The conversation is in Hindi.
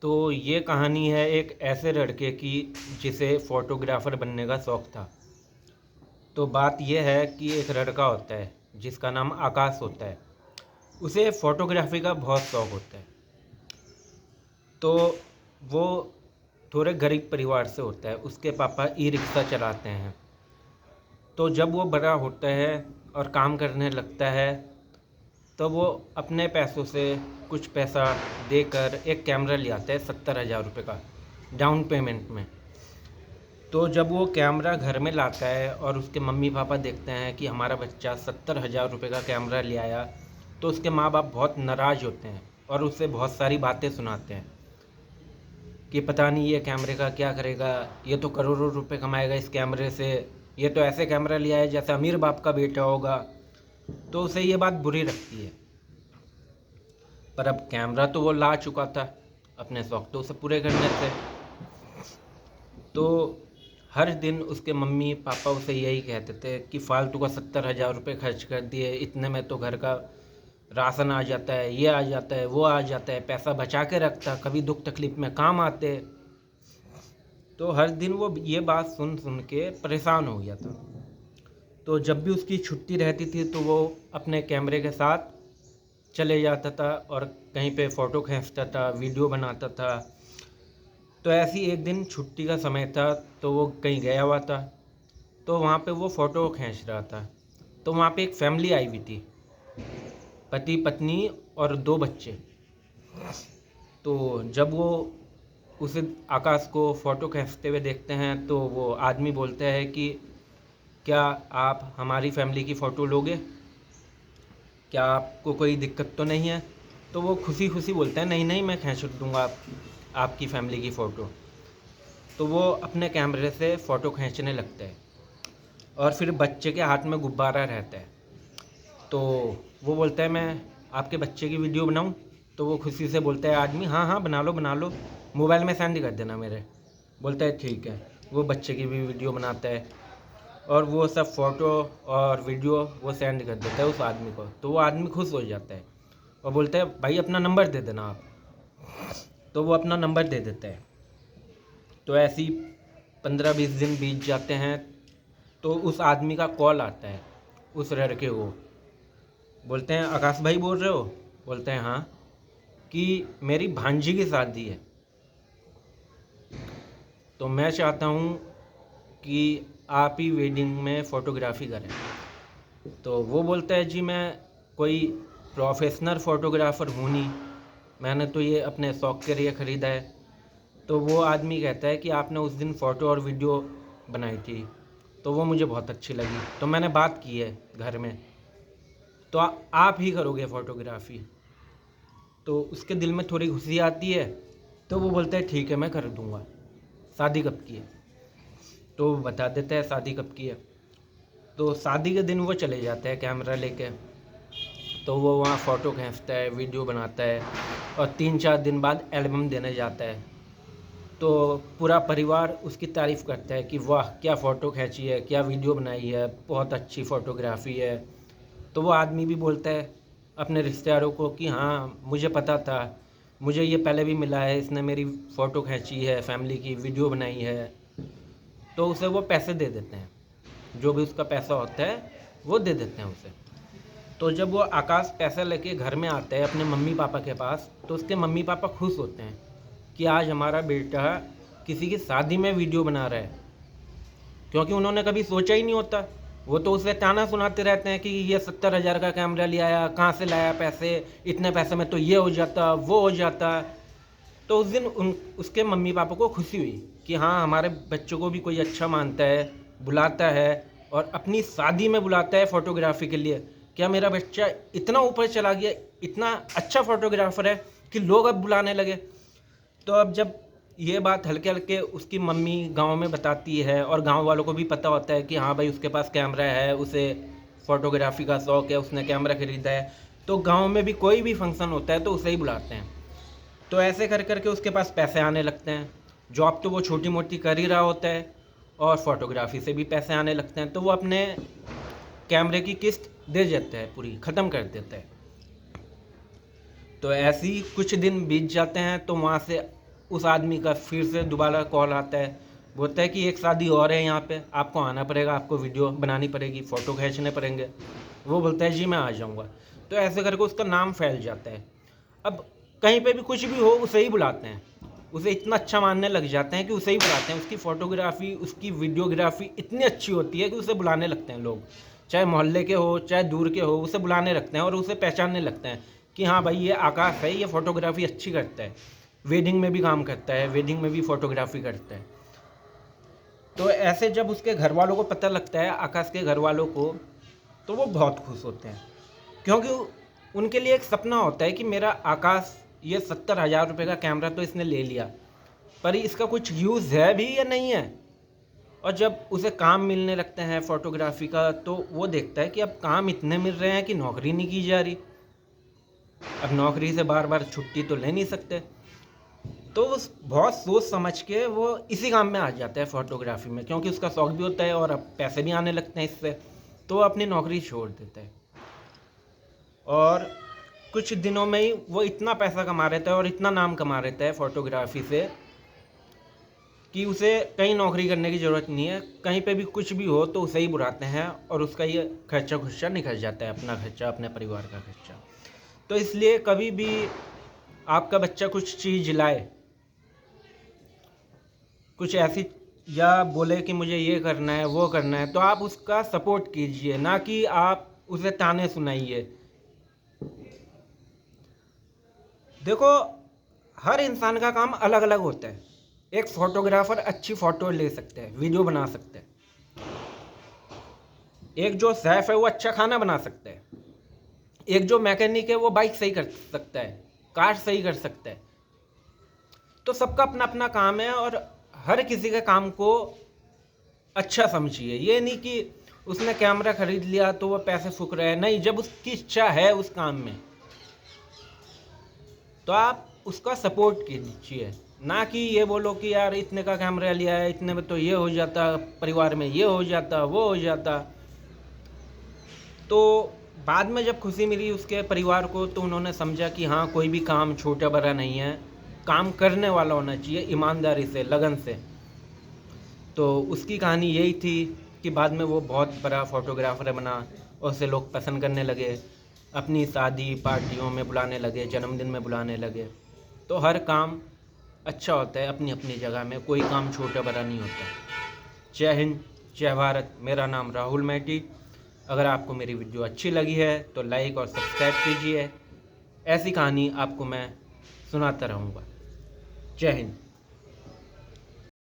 तो ये कहानी है एक ऐसे लड़के की जिसे फ़ोटोग्राफ़र बनने का शौक़ था। तो बात ये है कि एक लड़का होता है जिसका नाम आकाश होता है। उसे फ़ोटोग्राफ़ी का बहुत शौक़ होता है। तो वो थोड़े गरीब परिवार से होता है। उसके पापा ई रिक्शा चलाते हैं। तो जब वो बड़ा होता है और काम करने लगता है तो वो अपने पैसों से कुछ पैसा देकर एक कैमरा ले आता है 70,000 रुपये का डाउन पेमेंट में। तो जब वो कैमरा घर में लाता है और उसके मम्मी पापा देखते हैं कि हमारा बच्चा 70,000 रुपये का कैमरा ले आया, तो उसके माँ बाप बहुत नाराज़ होते हैं और उसे बहुत सारी बातें सुनाते हैं कि पता नहीं ये कैमरे का क्या करेगा, ये तो करोड़ों रुपए कमाएगा इस कैमरे से, ये तो ऐसे कैमरा लिया है जैसे अमीर बाप का बेटा होगा। तो उसे ये बात बुरी लगती है। पर अब कैमरा तो वो ला चुका था, अपने शौक़ तो उसे पूरे करने थे। तो हर दिन उसके मम्मी पापा उसे यही कहते थे कि फालतू का 70,000 रुपये खर्च कर दिए, इतने में तो घर का राशन आ जाता है, ये आ जाता है, वो आ जाता है, पैसा बचा के रखता, कभी दुख तकलीफ़ में काम आते। तो हर दिन वो ये बात सुन सुन के परेशान हो गया था। तो जब भी उसकी छुट्टी रहती थी तो वो अपने कैमरे के साथ चले जाता था और कहीं पे फ़ोटो खींचता था, वीडियो बनाता था। तो ऐसी एक दिन छुट्टी का समय था तो वो कहीं गया हुआ था। तो वहाँ पे वो फ़ोटो खींच रहा था। तो वहाँ पे एक फैमिली आई हुई थी, पति पत्नी और 2 बच्चे। तो जब वो उसे आकाश को फ़ोटो खींचते हुए देखते हैं तो वो आदमी बोलता है कि क्या आप हमारी फैमिली की फ़ोटो लोगे? क्या आपको कोई दिक्कत तो नहीं है? तो वो खुशी खुशी बोलते हैं नहीं नहीं, मैं खींच दूँगा आपकी फैमिली की फ़ोटो। तो वो अपने कैमरे से फ़ोटो खींचने लगते हैं और फिर बच्चे के हाथ में गुब्बारा रहता है। तो वो बोलता है मैं आपके बच्चे की वीडियो बनाऊं? तो वो खुशी से बोलता है आदमी, हाँ हाँ बना लो, मोबाइल में सेंड कर देना मेरे। बोलता है ठीक है। वो बच्चे की भी वीडियो बनाता है और वो सब फ़ोटो और वीडियो वो सेंड कर देता है उस आदमी को। तो वो आदमी खुश हो जाता है और बोलता है भाई अपना नंबर दे देना आप। तो वो अपना नंबर दे देता है। तो ऐसे ही 15-20 दिन बीत जाते हैं। तो उस आदमी का कॉल आता है उस लड़के को। बोलते हैं आकाश भाई बोल रहे हो? बोलते हैं हाँ। कि मेरी भांजी की शादी है, तो मैं चाहता हूँ कि आप ही वेडिंग में फ़ोटोग्राफ़ी करें। तो वो बोलता है जी मैं कोई प्रोफेशनल फ़ोटोग्राफ़र हूँ नहीं, मैंने तो ये अपने शौक़ के लिए ख़रीदा है। तो वो आदमी कहता है कि आपने उस दिन फ़ोटो और वीडियो बनाई थी तो वो मुझे बहुत अच्छी लगी, तो मैंने बात की है घर में, तो आप ही करोगे फ़ोटोग्राफ़ी। तो उसके दिल में थोड़ी खुशी आती है। तो वो बोलता है ठीक है मैं कर दूँगा। शादी कब की है? तो वो बता देता है शादी कब की है। तो शादी के दिन वो चले जाते हैं कैमरा लेके। तो वो वहाँ फ़ोटो खींचता है, वीडियो बनाता है और 3-4 दिन बाद एल्बम देने जाता है। तो पूरा परिवार उसकी तारीफ़ करता है कि वाह क्या फ़ोटो खींची है, क्या वीडियो बनाई है, बहुत अच्छी फ़ोटोग्राफ़ी है। तो वो आदमी भी बोलता है अपने रिश्तेदारों को कि हाँ मुझे पता था, मुझे ये पहले भी मिला है, इसने मेरी फ़ोटो खींची है, फैमिली की वीडियो बनाई है। तो उसे वो पैसे दे देते हैं, जो भी उसका पैसा होता है वो दे देते हैं उसे। तो जब वो आकाश पैसा लेके घर में आता है अपने मम्मी पापा के पास, तो उसके मम्मी पापा खुश होते हैं कि आज हमारा बेटा किसी की शादी में वीडियो बना रहा है, क्योंकि उन्होंने कभी सोचा ही नहीं होता। वो तो उसे ताना सुनाते रहते हैं कि ये 70,000 का कैमरा ले आया, कहाँ से लाया पैसे, इतने पैसे में तो ये हो जाता वो हो जाता। तो उस दिन उसके मम्मी पापा को खुशी हुई कि हाँ हमारे बच्चों को भी कोई अच्छा मानता है, बुलाता है और अपनी शादी में बुलाता है फ़ोटोग्राफ़ी के लिए। क्या मेरा बच्चा इतना ऊपर चला गया, इतना अच्छा फ़ोटोग्राफ़र है कि लोग अब बुलाने लगे। तो अब जब ये बात हल्के हल्के उसकी मम्मी गांव में बताती है और गांव वालों को भी पता होता है कि हाँ भाई उसके पास कैमरा है, उसे फ़ोटोग्राफ़ी का शौक़ है, उसने कैमरा ख़रीदा है, तो गांव में भी कोई भी फंक्शन होता है तो उसे ही बुलाते हैं। तो ऐसे कर कर के उसके पास पैसे आने लगते हैं। जॉब तो वो छोटी मोटी कर ही रहा होता है और फ़ोटोग्राफ़ी से भी पैसे आने लगते हैं। तो वो अपने कैमरे की किस्त दे देता है, पूरी ख़त्म कर देता है। तो ऐसे ही कुछ दिन बीत जाते हैं। तो वहाँ से उस आदमी का फिर से दोबारा कॉल आता है, बोलता है कि एक शादी और है यहाँ पे, आपको आना पड़ेगा, आपको वीडियो बनानी पड़ेगी, फ़ोटो खींचने पड़ेंगे। वो बोलता है जी मैं आ जाऊँगा। तो ऐसे करके उसका नाम फैल जाता है। अब कहीं पे भी कुछ भी हो उसे ही बुलाते हैं, उसे इतना अच्छा मानने लग जाते हैं कि उसे ही बुलाते हैं। उसकी फ़ोटोग्राफ़ी, उसकी वीडियोग्राफ़ी इतनी अच्छी होती है कि उसे बुलाने लगते हैं लोग, चाहे मोहल्ले के हो चाहे दूर के हो, उसे बुलाने लगते हैं और उसे पहचानने लगते हैं कि हाँ भाई ये आकाश है, ये फ़ोटोग्राफ़ी अच्छी करता है, वेडिंग में भी काम करता है, वेडिंग में भी फ़ोटोग्राफ़ी करता है। तो ऐसे जब उसके घर वालों को पता लगता है, आकाश के घर वालों को, तो वो बहुत खुश होते हैं, क्योंकि उनके लिए एक सपना होता है कि मेरा आकाश, ये 70,000 रुपये का कैमरा तो इसने ले लिया, पर इसका कुछ यूज़ है भी या नहीं है। और जब उसे काम मिलने लगते हैं फ़ोटोग्राफ़ी का, तो वो देखता है कि अब काम इतने मिल रहे हैं कि नौकरी नहीं की जा रही, अब नौकरी से बार बार छुट्टी तो ले नहीं सकते। तो वो बहुत सोच समझ के वो इसी काम में आ जाता है फ़ोटोग्राफ़ी में, क्योंकि उसका शौक़ भी होता है और अब पैसे भी आने लगते हैं इससे, तो वो अपनी नौकरी छोड़ देता है। और कुछ दिनों में ही वो इतना पैसा कमा रहता है और इतना नाम कमा रहता है फ़ोटोग्राफ़ी से कि उसे कहीं नौकरी करने की ज़रूरत नहीं है। कहीं पे भी कुछ भी हो तो उसे ही बुलाते हैं और उसका ये खर्चा निकल जाता है, अपना खर्चा, अपने परिवार का खर्चा। तो इसलिए कभी भी आपका बच्चा कुछ चीज़ लाए, कुछ ऐसी, या बोले कि मुझे ये करना है वो करना है, तो आप उसका सपोर्ट कीजिए, ना कि आप उसे ताने सुनाइए। देखो, हर इंसान का काम अलग अलग होता है। एक फ़ोटोग्राफ़र अच्छी फ़ोटो ले सकते हैं, वीडियो बना सकते हैं। एक जो शेफ़ है वो अच्छा खाना बना सकता है। एक जो मैकेनिक है वो बाइक सही कर सकता है, कार सही कर सकता है। तो सबका अपना अपना काम है और हर किसी के काम को अच्छा समझिए। ये नहीं कि उसने कैमरा खरीद लिया तो वो पैसे फूक रहा है, नहीं, जब उसकी इच्छा है उस काम में तो आप उसका सपोर्ट कीजिए, ना कि ये बोलो कि यार इतने का कैमरा लिया है, इतने में तो ये हो जाता, परिवार में ये हो जाता, वो हो जाता। तो बाद में जब खुशी मिली उसके परिवार को, तो उन्होंने समझा कि हाँ, कोई भी काम छोटा बड़ा नहीं है, काम करने वाला होना चाहिए, ईमानदारी से, लगन से। तो उसकी कहानी यही थी कि बाद में वो बहुत बड़ा फ़ोटोग्राफ़र बना और उसे लोग पसंद करने लगे, अपनी शादी पार्टियों में बुलाने लगे, जन्मदिन में बुलाने लगे। तो हर काम अच्छा होता है अपनी अपनी जगह में, कोई काम छोटा बड़ा नहीं होता। जय हिंद, जय भारत। मेरा नाम राहुल मैटी। अगर आपको मेरी वीडियो अच्छी लगी है तो लाइक और सब्सक्राइब कीजिए। ऐसी कहानी आपको मैं सुनाता रहूँगा। जय हिंद।